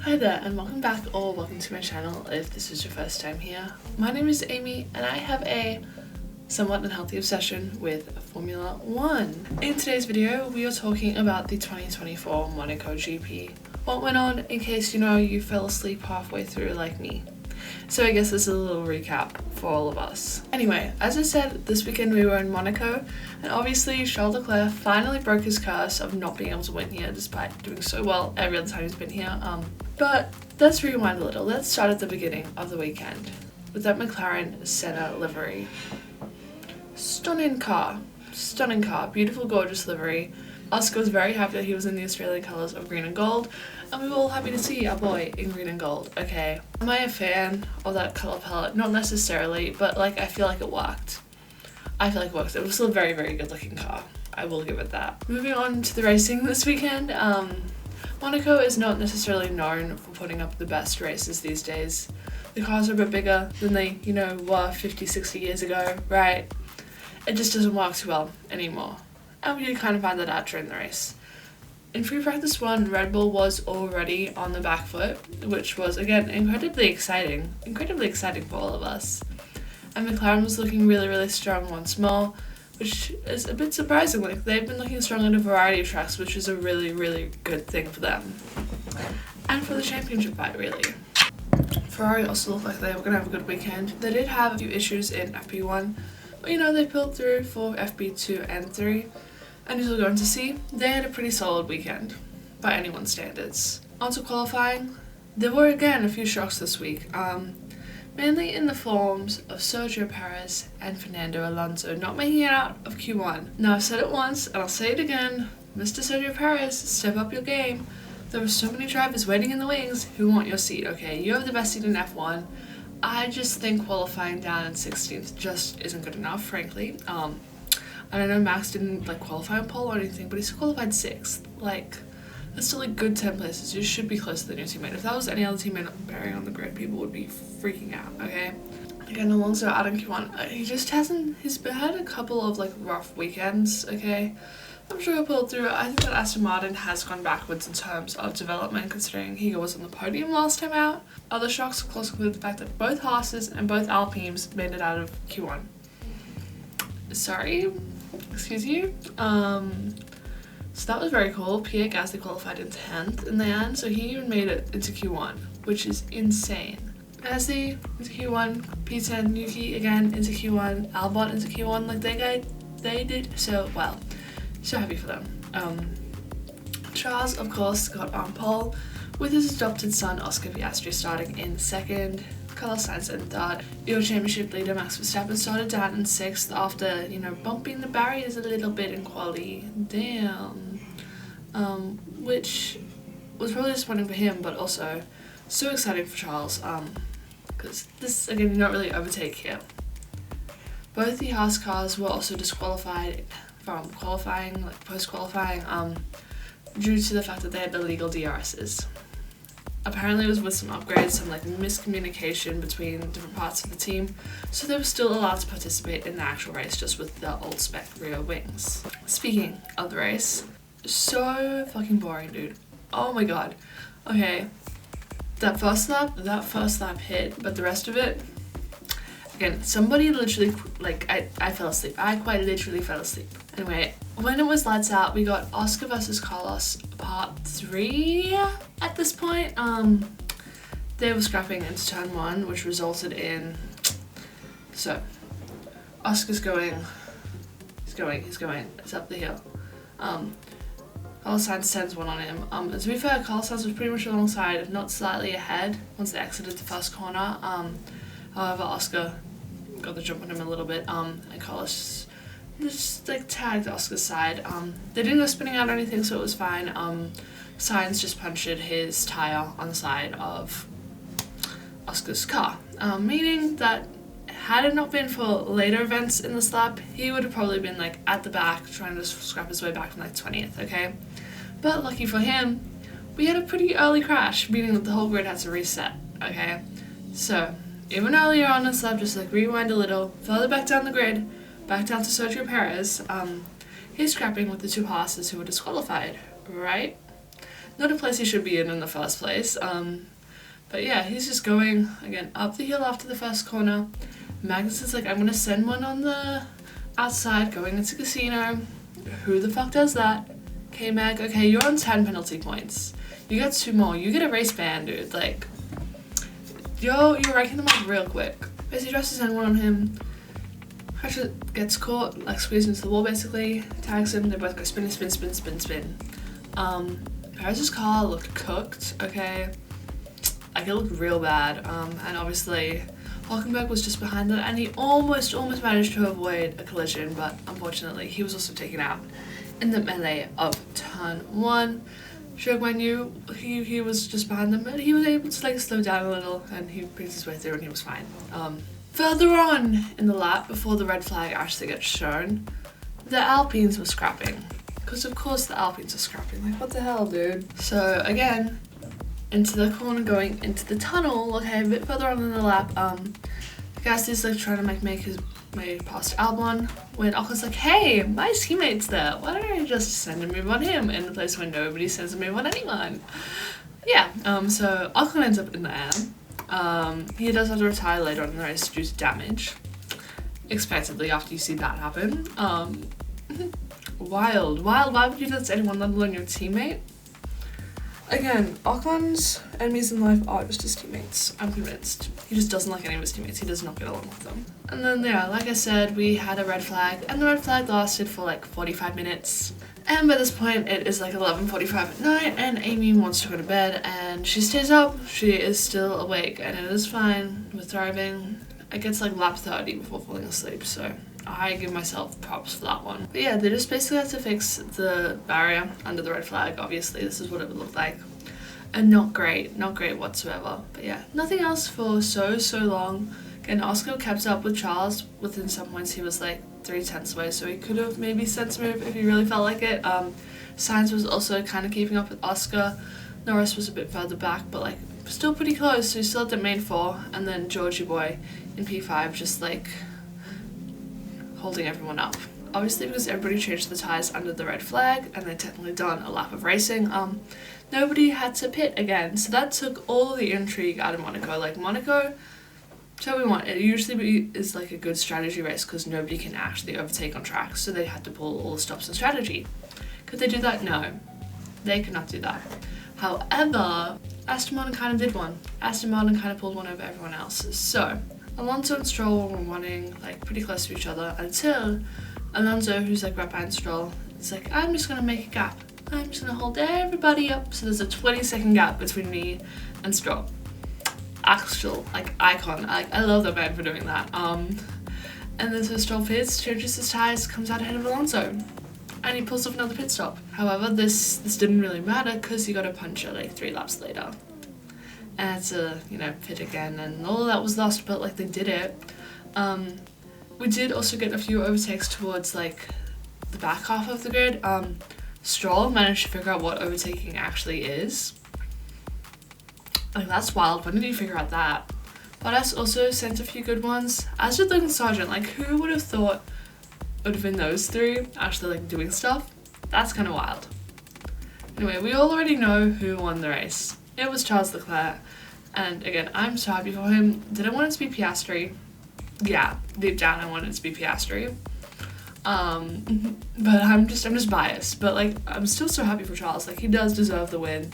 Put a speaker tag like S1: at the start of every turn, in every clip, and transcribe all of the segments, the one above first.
S1: Hi there and welcome back or welcome to my channel if this is your first time here. My name is Amy and I have a somewhat unhealthy obsession with Formula 1. In today's video we are talking about the 2024 Monaco GP. What went on in case you fell asleep halfway through like me. So I guess this is a little recap for all of us. Anyway, as I said, this weekend we were in Monaco and obviously Charles Leclerc finally broke his curse of not being able to win here despite doing so well every other time he's been here. But let's rewind a little. Let's start at the beginning of the weekend with that McLaren Senna livery. Stunning car, beautiful, gorgeous livery. Oscar was very happy that he was in the Australian colours of green and gold, and we were all happy to see our boy in green and gold. Okay, am I a fan of that colour palette? Not necessarily, but I feel like it worked. It was still a very, very good looking car. I will give it that. Moving on to the racing this weekend, Monaco is not necessarily known for putting up the best races these days. The cars are a bit bigger than they, were 50, 60 years ago, right? It just doesn't work too well anymore. And we did kind of find that out during the race. In free practice 1, Red Bull was already on the back foot, which was, again, incredibly exciting for all of us. And McLaren was looking really, really strong once more, which is a bit surprising. They've been looking strong at a variety of tracks, which is a really, really good thing for them. And for the championship fight, really. Ferrari also looked like they were going to have a good weekend. They did have a few issues in FP1, but they pulled through for FP2 and 3. And as we're going to see, they had a pretty solid weekend, by anyone's standards. On to qualifying, there were again a few shocks this week, mainly in the forms of Sergio Perez and Fernando Alonso not making it out of Q1. Now I've said it once, and I'll say it again, Mr. Sergio Perez, step up your game. There are so many drivers waiting in the wings who want your seat, okay? You have the best seat in F1. I just think qualifying down in 16th just isn't good enough, frankly. And I know Max didn't qualify on pole or anything, but he's qualified 6th. That's still a good 10 places. You should be closer than your teammate. If that was any other teammate appearing on the grid, people would be freaking out, okay? Again, Alonso out on Q1. He's had a couple of rough weekends, okay? I'm sure he'll pull through. I think that Aston Martin has gone backwards in terms of development, considering he was on the podium last time out. Other shocks, of course, include the fact that both Haas's and both Alpines made it out of Q1. Sorry, excuse you. So that was very cool. Pierre Gasly qualified in 10th in the end, so he even made it into Q1, which is insane. Gasly into Q1, P10, Yuki again into Q1, Albon into Q1, they did so well. So happy for them. Charles, of course, got on pole with his adopted son Oscar Piastri starting in 2nd, Carlos Sainz in 3rd. Your championship leader Max Verstappen started down in 6th after, bumping the barriers a little bit in quality. Damn. Which was probably disappointing for him, but also so exciting for Charles, because this, again, you don't really overtake here. Both the Haas cars were also disqualified from qualifying, post-qualifying, due to the fact that they had illegal DRSs. Apparently it was with some upgrades, some miscommunication between different parts of the team, so they were still allowed to participate in the actual race just with the old spec rear wings. Speaking of the race, so fucking boring, dude. Oh my god. Okay, that first lap hit, but the rest of it, again, somebody literally, I fell asleep. I quite literally fell asleep. Anyway, when it was lights out, we got Oscar versus Carlos part 3 at this point. They were scrapping into turn 1, which resulted in, so, Oscar's he's going, it's up the hill. Carlos Sainz sends one on him. And to be fair, Carlos Sainz was pretty much alongside, if not slightly ahead, once they exited the first corner. However, Oscar got the jump on him a little bit, and Carlos just tagged Oscar's side. They didn't go spinning out or anything, so it was fine. Sainz just punctured his tire on the side of Oscar's car, meaning that had it not been for later events in this lap, he would have probably been at the back trying to scrap his way back from 20th, okay? But lucky for him, we had a pretty early crash, meaning that the whole grid had to reset, okay? So even earlier on this lap, just rewind a little, further back down the grid, back down to Sergio Perez, he's scrapping with the 2 Haas's who were disqualified, right? not a place he should be in the first place. But yeah, he's just going, again, up the hill after the first corner. Magnus is like, I'm gonna send one on the outside going into casino. Who the fuck does that? Okay, Mag, okay, you're on 10 penalty points. You get 2 more. You get a race ban, dude. Like, you're ranking them up real quick. Basically tries to send one on him. Crusher gets caught, like squeezed into the wall basically. Tags him, they both go spin, spin, spin, spin, spin. Perez's car looked cooked, okay? Like, it looked real bad. And obviously Hülkenberg was just behind it, and he almost managed to avoid a collision, but unfortunately he was also taken out in the melee of turn 1. Zhou he was just behind them, but he was able to like slow down a little, and he brings his way through and he was fine. Further on in the lap, before the red flag actually gets shown, the Alpines were scrapping. Because of course the Alpines are scrapping, like what the hell, dude? So again, into the corner going into the tunnel, okay, a bit further on in the lap, Gasly's like trying to make his way past Albon, when Ocon's like, hey, my teammate's there, why don't I just send a move on him in a place where nobody sends a move on anyone? Yeah, so Ocon ends up in the air. He does have to retire later on in the race due to damage, expectedly after you see that happen. Wild, why would you do that to anyone, let alone your teammate? Again, Ocon's enemies in life are just his teammates, I'm convinced. He just doesn't like any of his teammates, he does not get along with them. And then yeah, like I said, we had a red flag, and the red flag lasted for like 45 minutes. And by this point, it is like 11:45 at night, and Amy wants to go to bed, and she stays up. She is still awake, and it is fine. We're thriving. It gets like lap 30 before falling asleep, so I give myself props for that one. But yeah, they just basically had to fix the barrier under the red flag. Obviously, this is what it would look like. And not great whatsoever. But yeah, nothing else for so long. Again, Oscar kept up with Charles. Within some points, he was like 3/10 away, so he could have maybe sent a move if he really felt like it. Sainz was also kind of keeping up with Oscar. Norris was a bit further back, but like still pretty close, so he still had the main 4, and then Georgie boy in P5 just like holding everyone up. Obviously, because everybody changed the tyres under the red flag, and they'd technically done a lap of racing, nobody had to pit again, so that took all the intrigue out of Monaco. Like, Monaco, so we want, it usually is like a good strategy race because nobody can actually overtake on track, so they had to pull all the stops and strategy. Could they do that? No, they could not do that. However, Aston Martin kind of did one. Aston Martin kind of pulled one over everyone else. So Alonso and Stroll were running like pretty close to each other until Alonso, who's like right behind Stroll, is like, I'm just gonna make a gap. I'm just gonna hold everybody up. So there's a 20-second gap between me and Stroll. Actual like icon. I love that man for doing that. And then so Stroll pits, changes his tyres, comes out ahead of Alonso, and he pulls off another pit stop. However, this didn't really matter because he got a puncture like 3 laps later, and had to, you know, pit again, and all of that was lost. But like, they did it. We did also get a few overtakes towards like the back half of the grid. Stroll managed to figure out what overtaking actually is. Like, that's wild. When did you figure out that? Bottas also sent a few good ones, as did Logan Sargent. Like, who would have thought it would have been those 3 actually like doing stuff? That's kind of wild. Anyway, we all already know who won the race. It was Charles Leclerc, and again, I'm so happy for him. Did I want it to be Piastri? Yeah, deep down I wanted it to be Piastri. But I'm just biased. But like, I'm still so happy for Charles. Like, he does deserve the win.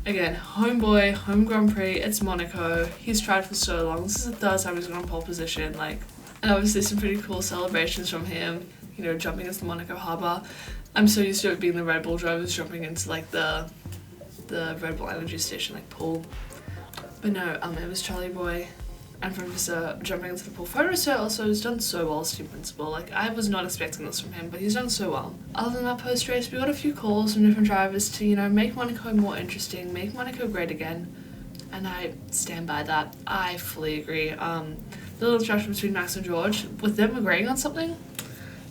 S1: Again, homeboy, home Grand Prix, it's Monaco. He's tried for so long. This is the 3rd time he's gone on pole position. Like, and obviously some pretty cool celebrations from him. You know, jumping into the Monaco harbour. I'm so used to it being the Red Bull drivers jumping into like the Red Bull energy station like pool. But no, it was Charlie Boy and Professor jumping into the pool. Professor also has done so well as team principal. Like, I was not expecting this from him, but he's done so well. Other than that, post-race, we got a few calls from different drivers to, you know, make Monaco more interesting, make Monaco great again. And I stand by that. I fully agree. The little interaction between Max and George, with them agreeing on something,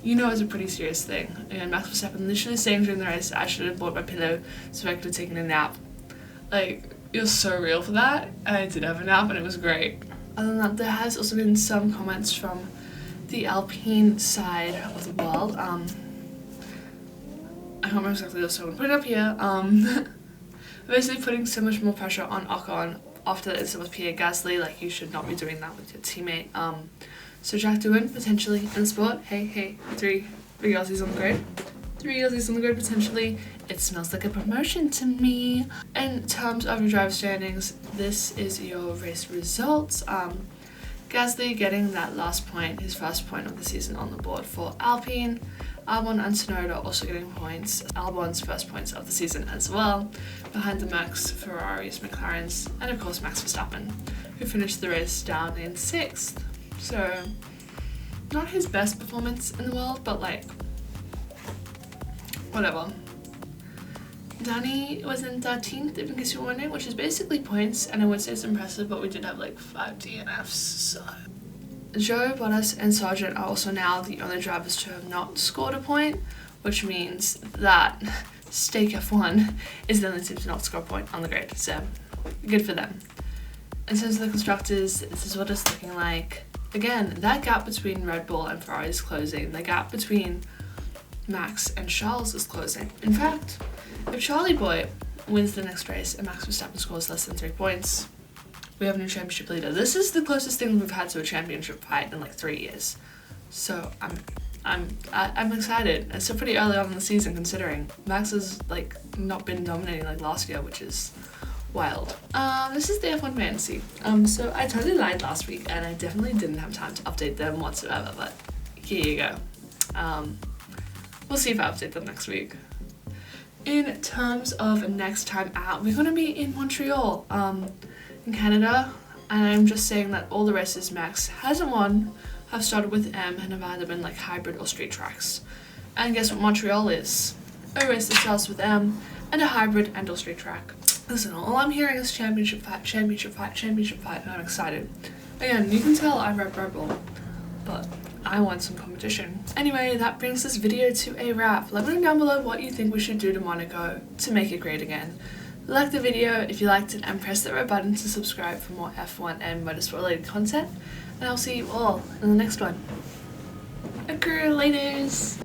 S1: you know, it's a pretty serious thing. And Max Verstappen literally saying during the race, I should have bought my pillow so I could have taken a nap. Like, it was so real for that. And I did have a nap, and it was great. Other than that, there has also been some comments from the Alpine side of the world. I can't remember exactly what, so I'm going to put it up here. basically putting so much more pressure on Ocon after the incident with Pierre Gasly. Like, you should not be doing that with your teammate. So Jack Doohan potentially in sport. Hey, three Aussies on the grid. 3 Aussies on the grid potentially. It smells like a promotion to me. In terms of your driver standings, this is your race results. Gasly getting that last point, his first point of the season on the board for Alpine. Albon and Tsunoda also getting points. Albon's first points of the season as well, behind the Max, Ferraris, McLarens, and of course Max Verstappen, who finished the race down in 6th. So, not his best performance in the world, but like, whatever. Danny was in 13th, in case you were wondering, which is basically points, and I would say it's impressive, but we did have like 5 DNFs, so. Joe, Bottas, and Sargent are also now the only drivers to have not scored a point, which means that Stake F1 is the only team to not score a point on the grid, so good for them. In terms of the constructors, this is what it's looking like. Again, that gap between Red Bull and Ferrari is closing. The gap between Max and Charles is closing. In fact, if Charlie Boy wins the next race and Max Verstappen scores less than 3 points, we have a new championship leader. This is the closest thing we've had to a championship fight in like 3 years. So I'm excited. It's still pretty early on in the season considering Max has like not been dominating like last year, which is wild. This is the F1 fantasy. So I totally lied last week and I definitely didn't have time to update them whatsoever, but here you go. We'll see if I update them next week. In terms of next time out, we're gonna be in Montreal, in Canada, and I'm just saying that all the races Max hasn't won have started with M and have either been like hybrid or street tracks. And guess what Montreal is? A race that starts with M and a hybrid and or street track. Listen, all I'm hearing is championship fight, and I'm excited. Again, you can tell I rep Red Bull, but I want some competition. Anyway, that brings this video to a wrap. Let me know down below what you think we should do to Monaco to make it great again. Like the video if you liked it and press that red button to subscribe for more F1 and motorsport related content. And I'll see you all in the next one. Laters!